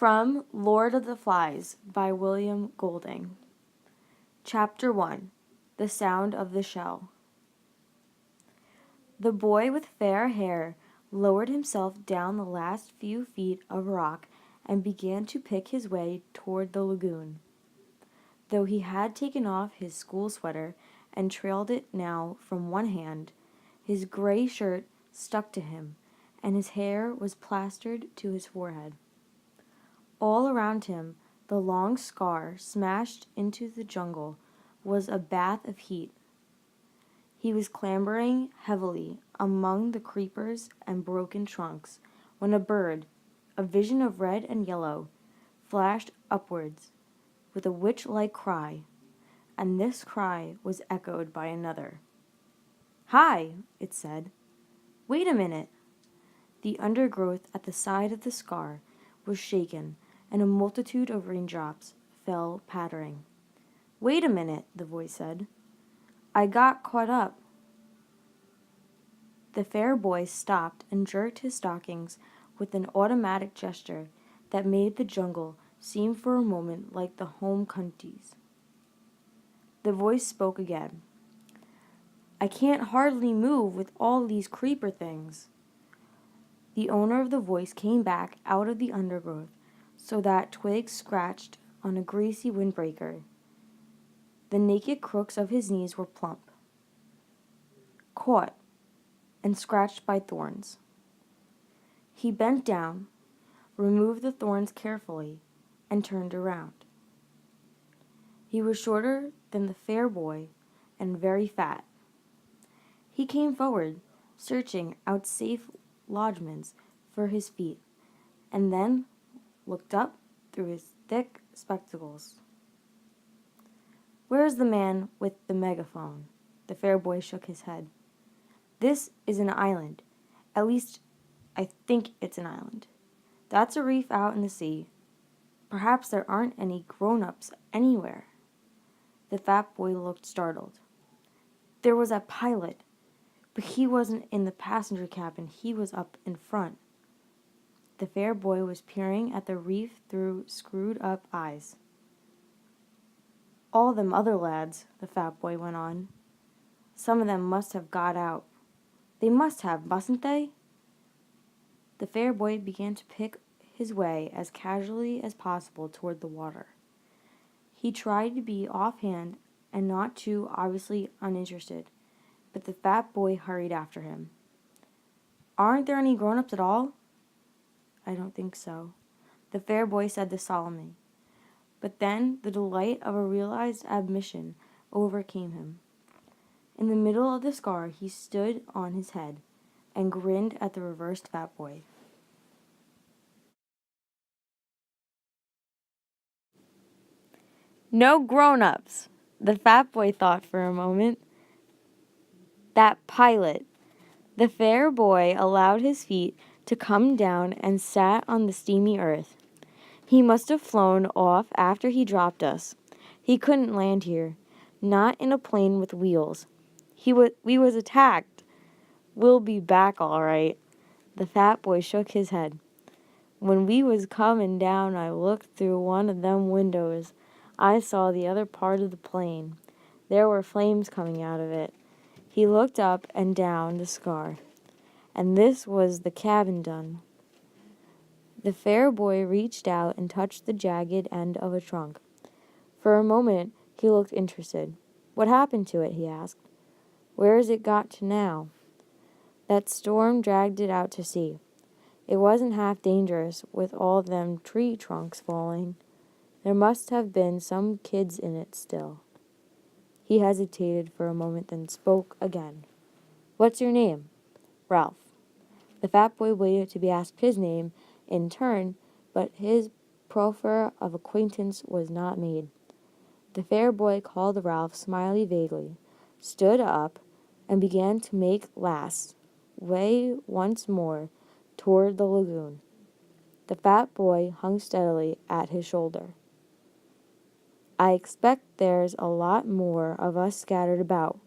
From Lord of the Flies by William Golding. Chapter 1. The Sound of the Shell. The boy with fair hair lowered himself down the last few feet of rock and began to pick his way toward the lagoon. Though he had taken off his school sweater and trailed it now from one hand, his gray shirt stuck to him, and his hair was plastered to his forehead. All around him, the long scar smashed into the jungle was a bath of heat. He was clambering heavily among the creepers and broken trunks when a bird, a vision of red and yellow, flashed upwards with a witch-like cry, and this cry was echoed by another. "Hi," it said. "Wait a minute." The undergrowth at the side of the scar was shaken, and a multitude of raindrops fell pattering. "Wait a minute," the voice said. "I got caught up." The fair boy stopped and jerked his stockings with an automatic gesture that made the jungle seem for a moment like the home countries. The voice spoke again. "I can't hardly move with all these creeper things." The owner of the voice came back out of the undergrowth so that twigs scratched on a greasy windbreaker. The naked crooks of his knees were plump, caught, and scratched by thorns. He bent down, removed the thorns carefully, and turned around. He was shorter than the fair boy and very fat. He came forward, searching out safe lodgments for his feet, and then looked up through his thick spectacles. "Where's the man with the megaphone?" The fair boy shook his head. "This is an island. At least, I think it's an island. That's a reef out in the sea. Perhaps there aren't any grown-ups anywhere." The fat boy looked startled. "There was a pilot, but he wasn't in the passenger cabin. He was up in front." The fair boy was peering at the reef through screwed-up eyes. "All them other lads," the fat boy went on. "Some of them must have got out. They must have, mustn't they?" The fair boy began to pick his way as casually as possible toward the water. He tried to be offhand and not too obviously uninterested, but the fat boy hurried after him. "Aren't there any grown-ups at all?" "I don't think so." The fair boy said this solemnly. But then the delight of a realized admission overcame him. In the middle of the scar he stood on his head and grinned at the reversed fat boy. "No grown-ups," the fat boy thought for a moment. "That pilot." The fair boy allowed his feet to come down and sat on the steamy earth. "He must have flown off after he dropped us. He couldn't land here, not in a plane with wheels. We was attacked. We'll be back all right." The fat boy shook his head. "When we was comin' down, I looked through one of them windows. I saw the other part of the plane. There were flames coming out of it." He looked up and down the scar. "And this was the cabin done." The fair boy reached out and touched the jagged end of a trunk. For a moment he looked interested. "What happened to it?" he asked. "Where's it got to now?" "That storm dragged it out to sea. It wasn't half dangerous with all them tree trunks falling. There must have been some kids in it still." He hesitated for a moment, then spoke again. "What's your name?" "Ralph." The fat boy waited to be asked his name in turn, but his proffer of acquaintance was not made. The fair boy called Ralph Smiley vaguely, stood up, and began to make last way once more toward the lagoon. The fat boy hung steadily at his shoulder. "I expect there's a lot more of us scattered about.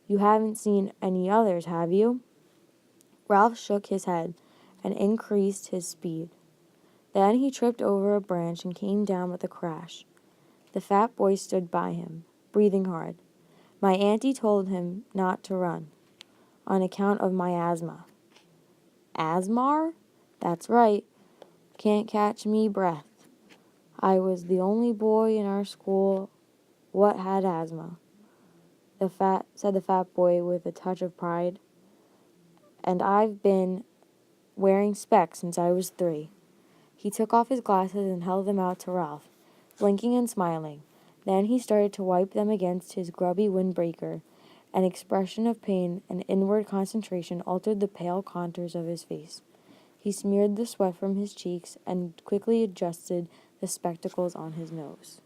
You haven't seen any others, have you?" Ralph shook his head and increased his speed. Then he tripped over a branch and came down with a crash. The fat boy stood by him, breathing hard. My auntie told him not to run, on account of my asthma. Asthma? That's right. Can't catch me breath. I was the only boy in our school what had asthma, said the fat boy with a touch of pride. And I've been wearing specs since I was 3. He took off his glasses and held them out to Ralph, blinking and smiling. Then he started to wipe them against his grubby windbreaker. An expression of pain and inward concentration altered the pale contours of his face. He smeared the sweat from his cheeks and quickly adjusted the spectacles on his nose.